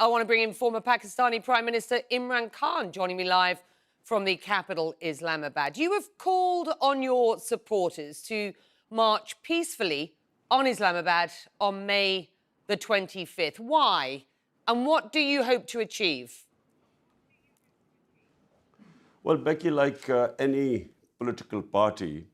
I want to bring in former Pakistani Prime Minister Imran Khan, joining me live from the capital, Islamabad. You have called on your supporters to march peacefully on Islamabad on May the 25th. Why? And what do you hope to achieve? Well, Becky, like any political party,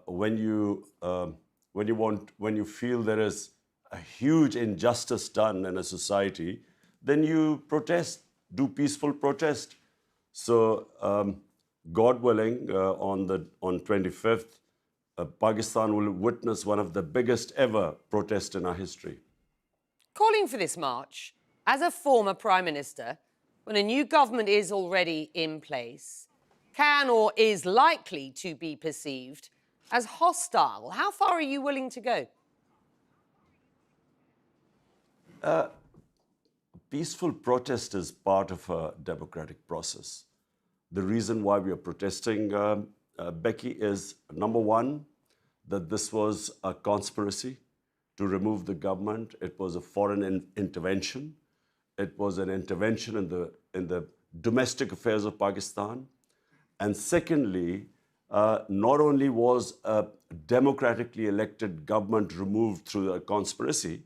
when you feel there is a huge injustice done in a society, then you protest, do peaceful protest. So, God willing, on 25th, Pakistan will witness one of the biggest ever protests in our history. Calling for this march, as a former Prime Minister, when a new government is already in place, can or is likely to be perceived as hostile. How far are you willing to go? Peaceful protest is part of a democratic process. The reason why we are protesting, Becky, is number one, that this was a conspiracy to remove the government. It was a foreign intervention. It was an intervention in the domestic affairs of Pakistan. And secondly, not only was a democratically elected government removed through a conspiracy,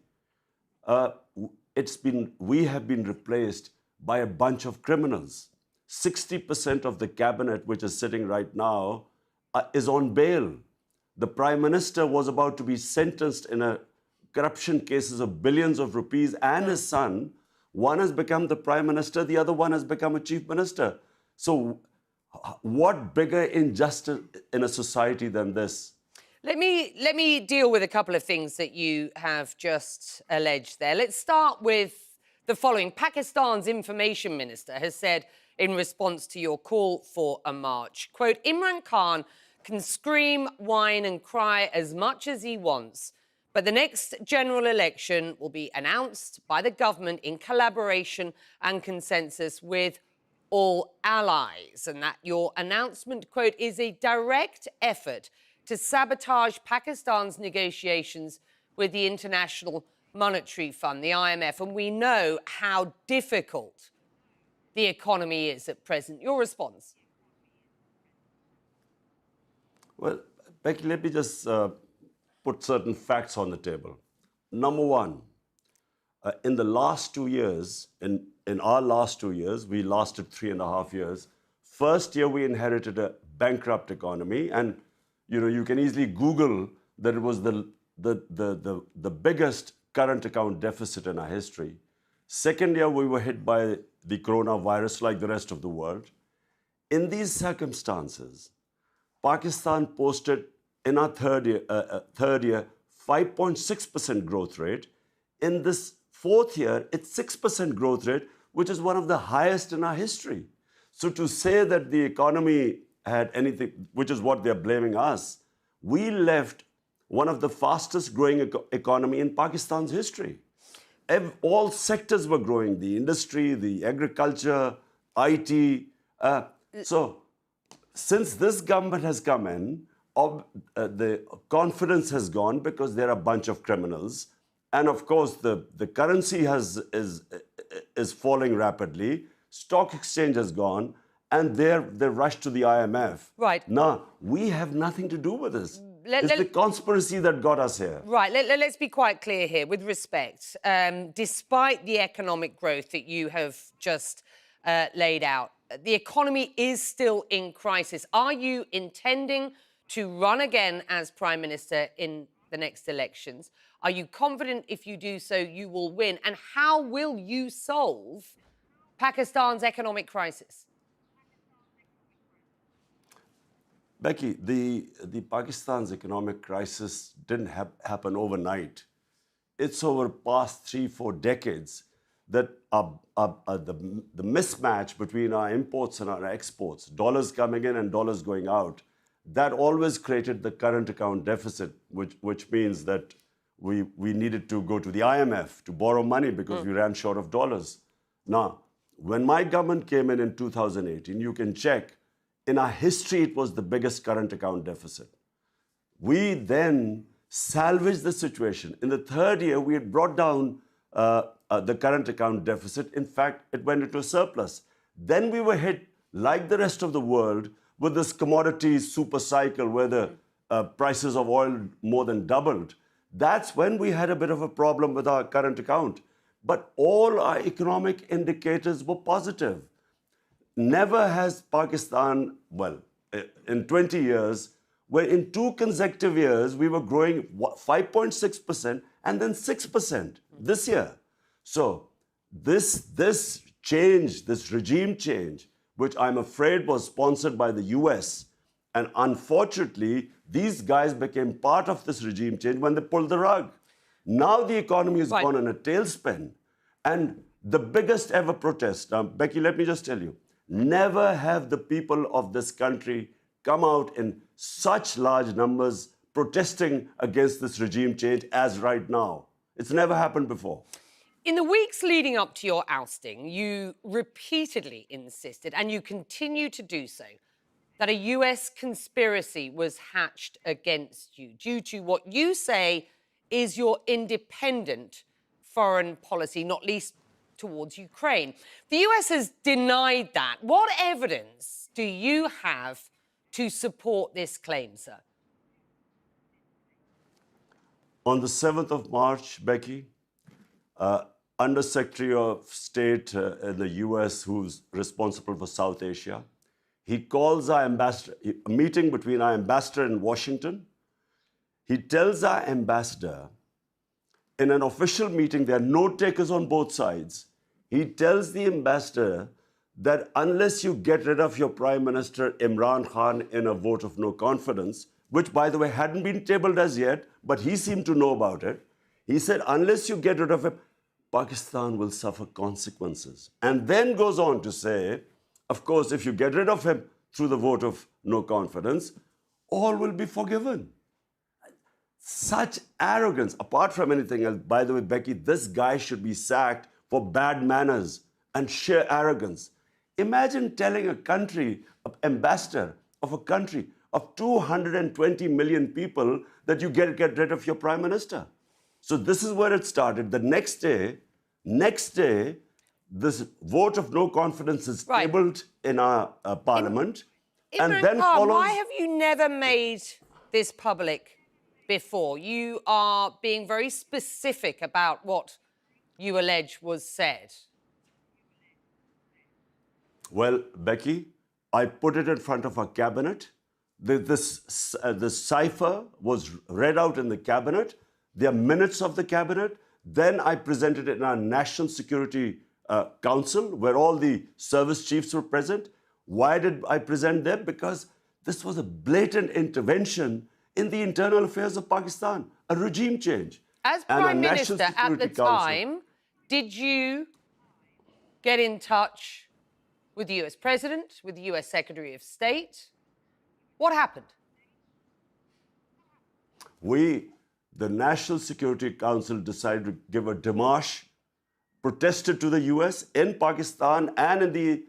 we have been replaced by a bunch of criminals. 60% of the cabinet, which is sitting right now, is on bail. The Prime Minister was about to be sentenced in a corruption cases of billions of rupees, and his son, one has become the Prime Minister, the other one has become a Chief Minister. So what bigger injustice in a society than this? Let me deal with a couple of things that you have just alleged there. Let's start with the following. Pakistan's information minister has said in response to your call for a march, quote, Imran Khan can scream, whine and cry as much as he wants, but the next general election will be announced by the government in collaboration and consensus with all allies, and that your announcement, quote, is a direct effort to sabotage Pakistan's negotiations with the International Monetary Fund, the IMF, and we know how difficult the economy is at present. Your response? Well, Becky, let me just put certain facts on the table. Number one, in the last 2 years, in our last 2 years, we lasted 3.5 years. First year, we inherited a bankrupt economy, and you can easily Google that it was the biggest current account deficit in our history. Second year, we were hit by the coronavirus like the rest of the world. In these circumstances, Pakistan posted in our third year 5.6% growth rate. In this fourth year, it's 6% growth rate, which is one of the highest in our history. So to say that the economy had anything, which is what they're blaming us, we left one of the fastest growing economy in Pakistan's history. All sectors were growing, the industry, the agriculture, IT. So since this government has come in, the confidence has gone because there are a bunch of criminals. And of course, the currency is falling rapidly. Stock exchange has gone. And they rushed to the IMF. Right. Now, we have nothing to do with this. It's the conspiracy that got us here. Right. Let's be quite clear here, with respect. Despite the economic growth that you have just laid out, the economy is still in crisis. Are you intending to run again as Prime Minister in the next elections? Are you confident if you do so, you will win? And how will you solve Pakistan's economic crisis? Becky, the Pakistan's economic crisis didn't happen overnight. It's over past 3-4 decades that the mismatch between our imports and our exports, dollars coming in and dollars going out, that always created the current account deficit, which means that we needed to go to the IMF to borrow money because we ran short of dollars. Now, when my government came in 2018, you can check, in our history, it was the biggest current account deficit. We then salvaged the situation. In the third year, we had brought down the current account deficit. In fact, it went into a surplus. Then we were hit, like the rest of the world, with this commodity super cycle where the prices of oil more than doubled. That's when we had a bit of a problem with our current account. But all our economic indicators were positive. Never has Pakistan, well, in 20 years, where in 2 consecutive years we were growing 5.6% and then 6% this year. So this change, this regime change, which I'm afraid was sponsored by the US, and unfortunately, these guys became part of this regime change when they pulled the rug. Now the economy has gone in a tailspin. And the biggest ever protest, Becky, let me just tell you, never have the people of this country come out in such large numbers protesting against this regime change as right now. It's never happened before. In the weeks leading up to your ousting, you repeatedly insisted, and you continue to do so, that a US conspiracy was hatched against you due to what you say is your independent foreign policy, not least towards Ukraine. The US has denied that. What evidence do you have to support this claim, sir? On the 7th of March, Becky, Under Secretary of State in the US, who's responsible for South Asia, he calls our ambassador, a meeting between our ambassador in Washington. He tells our ambassador, in an official meeting, there are note takers on both sides. He tells the ambassador that unless you get rid of your Prime Minister Imran Khan in a vote of no confidence, which, by the way, hadn't been tabled as yet, but he seemed to know about it, he said, unless you get rid of him, Pakistan will suffer consequences. And then goes on to say, of course, if you get rid of him through the vote of no confidence, all will be forgiven. Such arrogance, apart from anything else. By the way, Becky, this guy should be sacked for bad manners and sheer arrogance. Imagine telling a country, an ambassador of a country of 220 million people that you get rid of your prime minister. So this is where it started. The next day, this vote of no confidence is tabled in our parliament. And then follows... Why have you never made this public before? You are being very specific about what you allege was said. Well, Becky, I put it in front of our cabinet. The cipher was read out in the cabinet. There are minutes of the cabinet. Then I presented it in our National Security Council, where all the service chiefs were present. Why did I present them? Because this was a blatant intervention in the internal affairs of Pakistan, a regime change. As Prime Minister at the time, did you get in touch with the US President, with the US Secretary of State? What happened? The National Security Council decided to give a démarche, protested to the US in Pakistan and in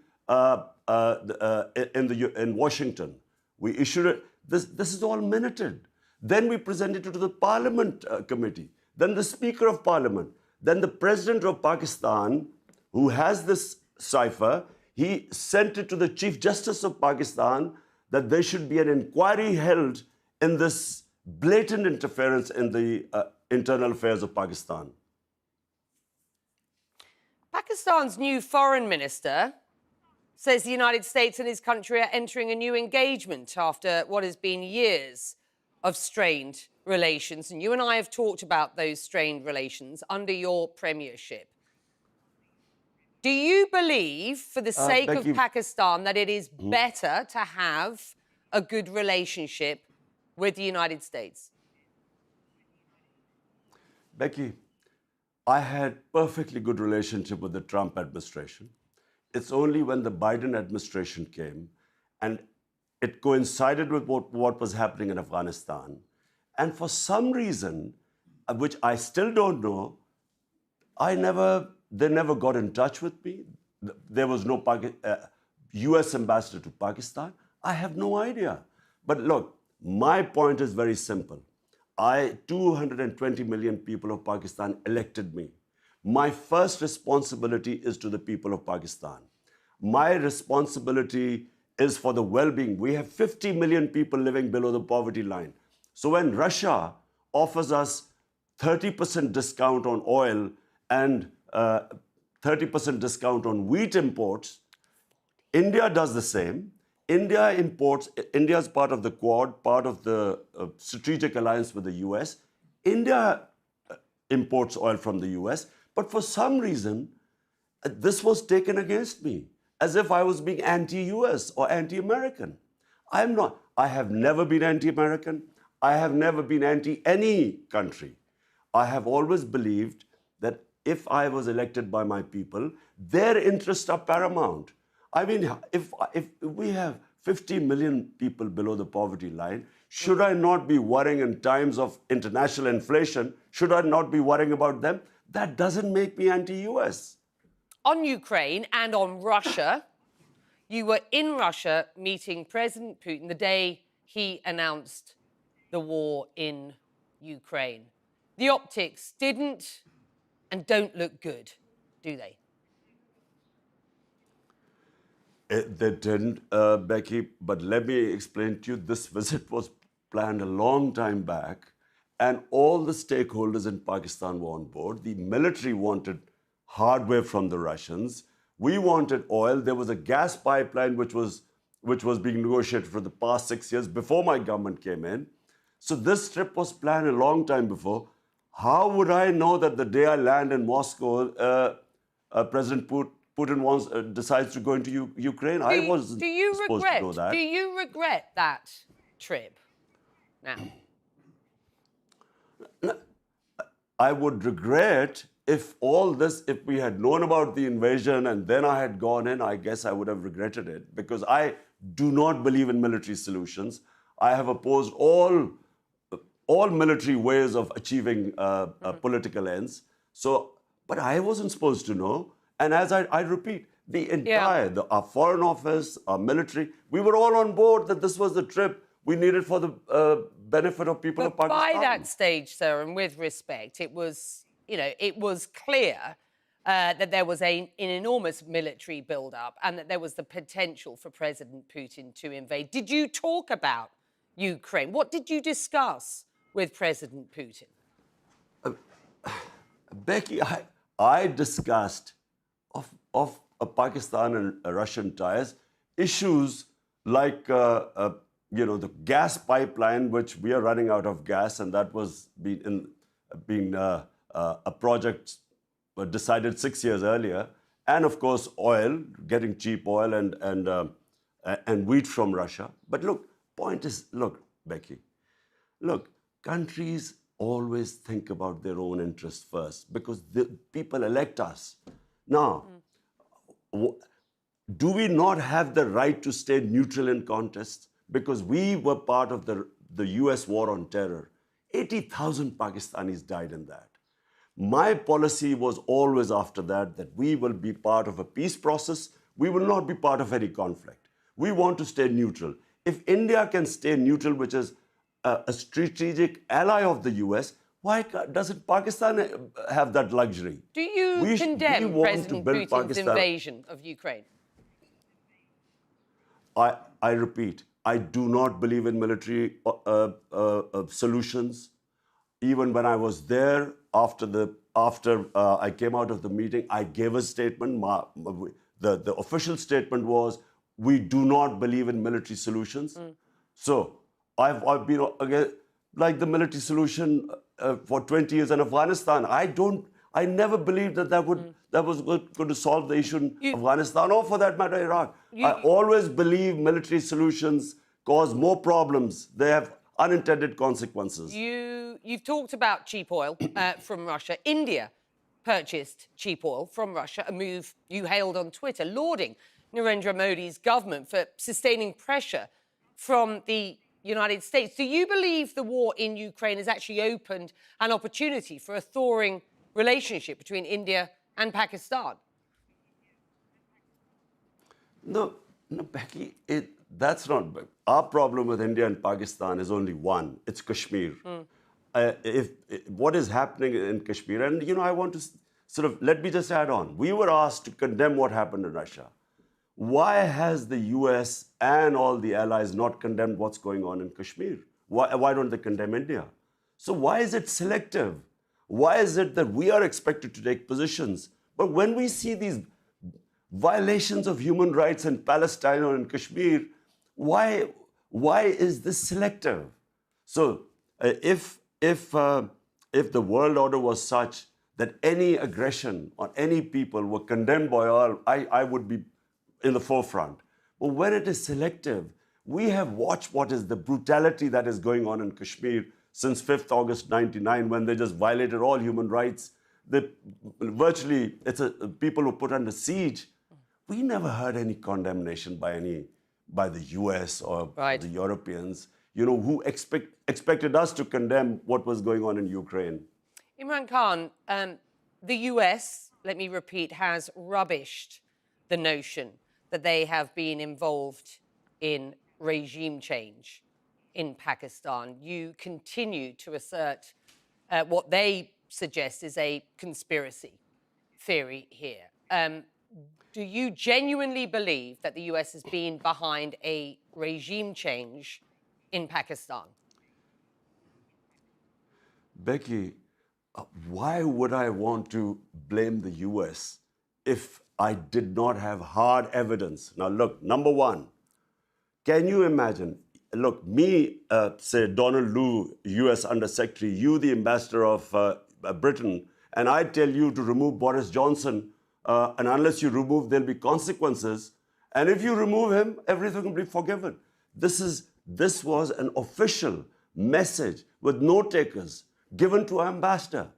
Washington. We issued it. This is all minuted. Then we presented it to the Parliament Committee, then the Speaker of Parliament, then the President of Pakistan, who has this cipher, he sent it to the Chief Justice of Pakistan that there should be an inquiry held in this blatant interference in the internal affairs of Pakistan. Pakistan's new foreign minister says the United States and his country are entering a new engagement after what has been years of strained relations. And you and I have talked about those strained relations under your premiership. Do you believe, for the sake of Pakistan, that it is better to have a good relationship with the United States? Becky, I had perfectly good relationship with the Trump administration. It's only when the Biden administration came and it coincided with what was happening in Afghanistan. And for some reason, which I still don't know, they never got in touch with me. There was no US ambassador to Pakistan. I have no idea. But look, my point is very simple. 220 million people of Pakistan elected me. my first responsibility is to the people of Pakistan. My responsibility is for the well-being. We have 50 million people living below the poverty line. So when Russia offers us 30% discount on oil and 30% discount on wheat imports, India does the same. India is part of the Quad, part of the strategic alliance with the US. India imports oil from the US, but for some reason, this was taken against me as if I was being anti-US or anti-American. I'm not. I have never been anti-American. I have never been anti any country. I have always believed that if I was elected by my people, their interests are paramount. I mean, if we have 50 million people below the poverty line, should I not be worrying in times of international inflation? Should I not be worrying about them? That doesn't make me anti-US. On Ukraine and on Russia, you were in Russia meeting President Putin the day he announced the war in Ukraine. The optics didn't and don't look good, do they? They didn't, Becky, but let me explain to you, this visit was planned a long time back, and all the stakeholders in Pakistan were on board. The military wanted hardware from the Russians. We wanted oil. There was a gas pipeline which was being negotiated for the past 6 years before my government came in. So this trip was planned a long time before. How would I know that the day I land in Moscow, President Putin decides to go into Ukraine? I wasn't supposed to know that. Do you regret that trip now? I would regret if we had known about the invasion and then I had gone in, I guess I would have regretted it, because I do not believe in military solutions. I have opposed all military ways of achieving political ends. So, but I wasn't supposed to know. And as I repeat, our Foreign Office, our military, we were all on board that this was the trip we needed for the benefit of people of Pakistan. By that stage, sir, and with respect, it was clear that there was an enormous military build-up and that there was the potential for President Putin to invade. Did you talk about Ukraine? What did you discuss with President Putin? Becky, I discussed of Pakistan and Russian ties issues like the gas pipeline, which we are running out of gas, and that was being a project decided 6 years earlier, and of course oil, getting cheap oil and wheat from Russia. But look, Becky, countries always think about their own interests first because the people elect us. Now, do we not have the right to stay neutral in contests? Because we were part of the US war on terror. 80,000 Pakistanis died in that. My policy was always after that we will be part of a peace process. We will not be part of any conflict. We want to stay neutral. If India can stay neutral, which is a strategic ally of the US, why doesn't Pakistan have that luxury? Do you condemn President Putin's invasion of Ukraine? I repeat, I do not believe in military solutions. Even when I was there, after I came out of the meeting, I gave a statement. The official statement was, we do not believe in military solutions. So I've been again, like the military solution for 20 years in Afghanistan. I never believed that was going to solve the issue in Afghanistan or, for that matter, Iraq. I always believe military solutions cause more problems. They have unintended consequences. You've talked about cheap oil from Russia. India purchased cheap oil from Russia, a move you hailed on Twitter, lauding Narendra Modi's government for sustaining pressure from the United States. Do you believe the war in Ukraine has actually opened an opportunity for a thawing relationship between India and Pakistan? No, Becky, that's not. Our problem with India and Pakistan is only one. It's Kashmir. What is happening in Kashmir, and I want to let me just add on. We were asked to condemn what happened in Russia. Why has the US and all the allies not condemned what's going on in Kashmir? Why don't they condemn India? So why is it selective? Why is it that we are expected to take positions? But when we see these violations of human rights in Palestine or in Kashmir, why is this selective? So if the world order was such that any aggression on any people were condemned by all, I would be in the forefront. But when it is selective, we have watched what is the brutality that is going on in Kashmir since 5th August 99, when they just violated all human rights. Virtually, people were put under siege. We never heard any condemnation by the US or the Europeans, who expected us to condemn what was going on in Ukraine. Imran Khan, the US, let me repeat, has rubbished the notion that they have been involved in regime change in Pakistan. You continue to assert what they suggest is a conspiracy theory here. Do you genuinely believe that the US has been behind a regime change in Pakistan? Becky, why would I want to blame the US if I did not have hard evidence? Now, look, number one, can you imagine? Look, me, say Donald Lu, US Undersecretary, you, the ambassador of Britain, and I tell you to remove Boris Johnson, and unless you remove, there'll be consequences. And if you remove him, everything will be forgiven. This was an official message with no takers given to our ambassador,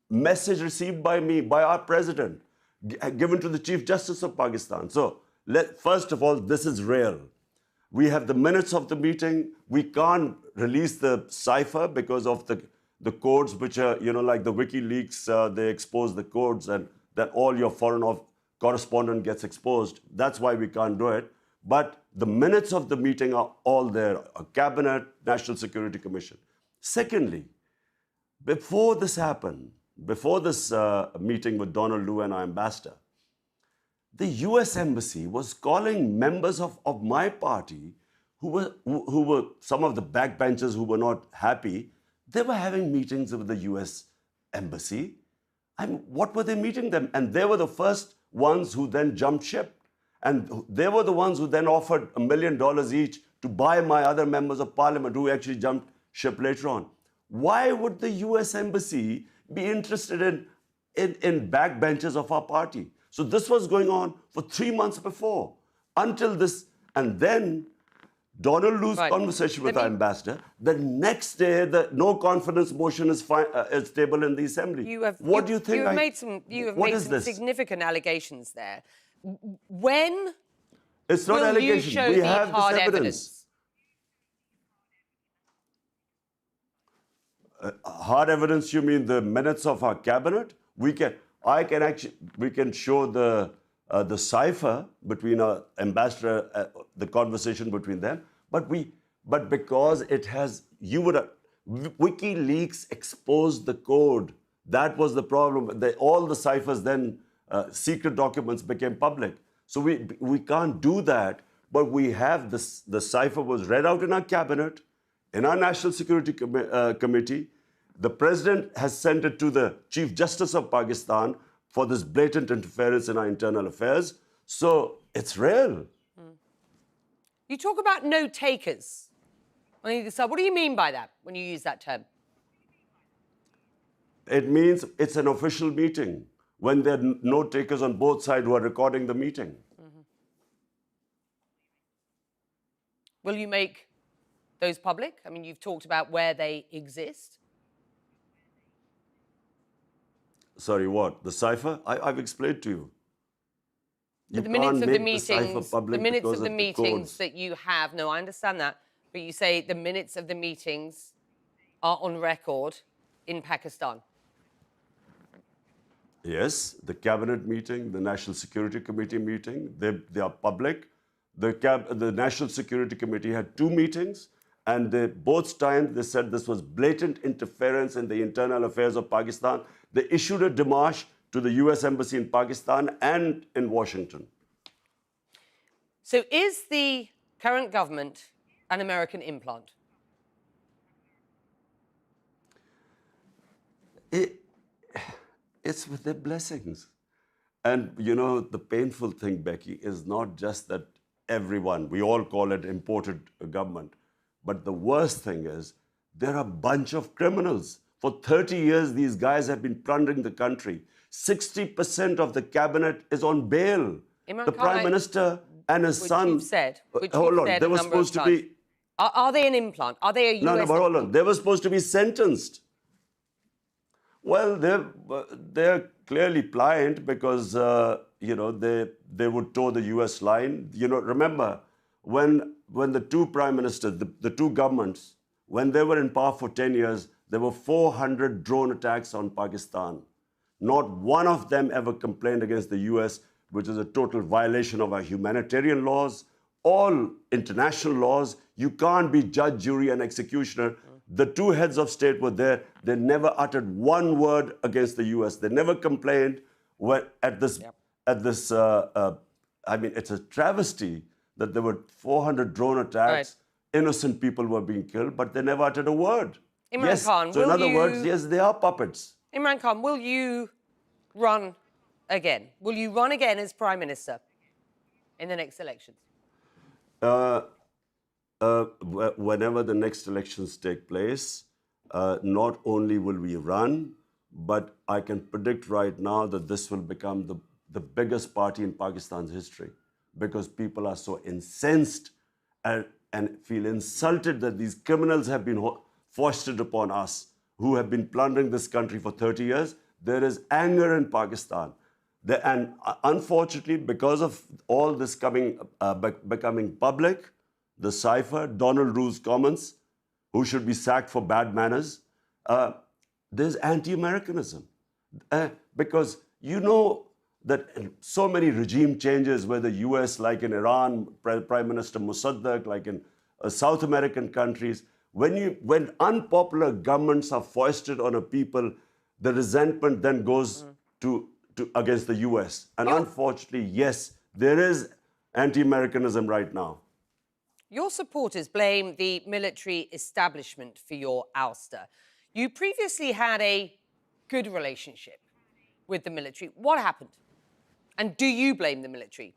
message received by me, by our president, given to the Chief Justice of Pakistan. So, first of all, this is real. We have the minutes of the meeting. We can't release the cipher because of the codes, which are, like the WikiLeaks, they expose the codes, and that all your foreign correspondent gets exposed. That's why we can't do it. But the minutes of the meeting are all there, a cabinet, National Security Commission. Secondly, before this happened, before this meeting with Donald Lu and our ambassador, the US Embassy was calling members of my party who were some of the backbenchers who were not happy. They were having meetings with the US Embassy. What were they meeting them? And they were the first ones who then jumped ship. And they were the ones who then offered $1 million each to buy my other members of parliament who actually jumped ship later on. Why would the US Embassy be interested in backbenchers of our party? So this was going on for 3 months before, until this, and then Donald Lu's conversation with our ambassador. The next day, the no confidence motion is tabled in the assembly. What do you think? You have made some significant allegations there. When it's not will allegation. You show we the have hard this evidence. Hard evidence? You mean the minutes of our cabinet? We can show the cipher between our ambassador, the conversation between them. But because it has, WikiLeaks exposed the code. That was the problem. All the ciphers then, secret documents became public. So we can't do that. But we have this. The cipher was read out in our cabinet, in our National Security Committee. The president has sent it to the Chief Justice of Pakistan for this blatant interference in our internal affairs. So it's real. You talk about no takers on either side. What do you mean by that when you use that term? It means it's an official meeting when there are no takers on both sides who are recording the meeting. Will you make those public? I mean, you've talked about where they exist. Sorry, what? The cipher? I've explained to you. The minutes of the meetings, that you have, no, I understand that, but you say the minutes of the meetings are on record in Pakistan. Yes, the cabinet meeting, the National Security Committee meeting, they are public. The National Security Committee had 2 meetings, and both times they said this was blatant interference in the internal affairs of Pakistan. They issued a démarche to the US Embassy in Pakistan and in Washington. So is the current government an American implant? It's with their blessings. And, you know, the painful thing, Becky, is not just that everyone, we all call it imported government, but the worst thing is there are a bunch of criminals. For 30 years, these guys have been plundering the country. 60% of the cabinet is on bail. Imran The Khan, Prime Minister and his son... Which you've said hold on, a they were number of supposed to times. be... Are they an implant? Are they a US No, but hold on. implant? They were supposed to be sentenced. Well, they're clearly pliant because, you know, they would toe the US line. You know, remember, when the two prime ministers, the two governments, when they were in power for 10 years, there were 400 drone attacks on Pakistan. Not one of them ever complained against the US, which is a total violation of our humanitarian laws, all international laws. You can't be judge, jury, and executioner. The two heads of state were there. They never uttered one word against the US. They never complained at this. I mean, it's a travesty that there were 400 drone attacks. Right. Innocent people were being killed, but they never uttered a word. Imran Khan, so in other words, yes, they are puppets. Imran Khan, will you run again? Will you run again as Prime Minister in the next elections? Whenever the next elections take place, not only will we run, but I can predict right now that this will become the biggest party in Pakistan's history, because people are so incensed and feel insulted that these criminals have been foisted upon us, who have been plundering this country for 30 years. There is anger in Pakistan. And unfortunately, because of all this becoming public, the cipher, Donald Rule's comments, who should be sacked for bad manners, there's anti-Americanism. Because you know that so many regime changes, whether US, like in Iran, Prime Minister Mossadegh, like in South American countries, when unpopular governments are foisted on a people, the resentment then goes against the US. And unfortunately, yes, there is anti-Americanism right now. Your supporters blame the military establishment for your ouster. You previously had a good relationship with the military. What happened? And do you blame the military?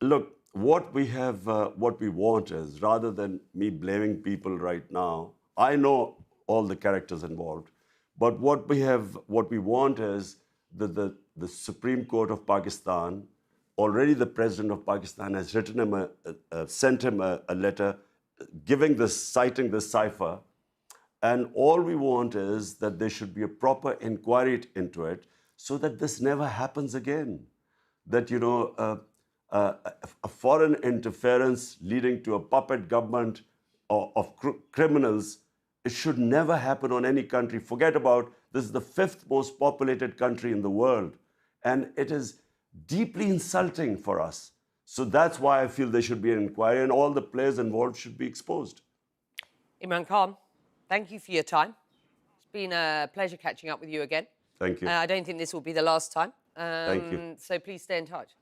Look, what we want is, rather than me blaming people right now, I know all the characters involved, but what we want is that the Supreme Court of Pakistan, already the President of Pakistan has written him sent him a letter citing this cipher, and all we want is that there should be a proper inquiry into it, so that this never happens again. That, you know, a foreign interference leading to a puppet government of criminals, it should never happen on any country. Forget about, this is the 5th most populated country in the world, and it is deeply insulting for us. So that's why I feel there should be an inquiry and all the players involved should be exposed. Imran Khan, thank you for your time. It's been a pleasure catching up with you again. Thank you. I don't think this will be the last time. Thank you. So please stay in touch.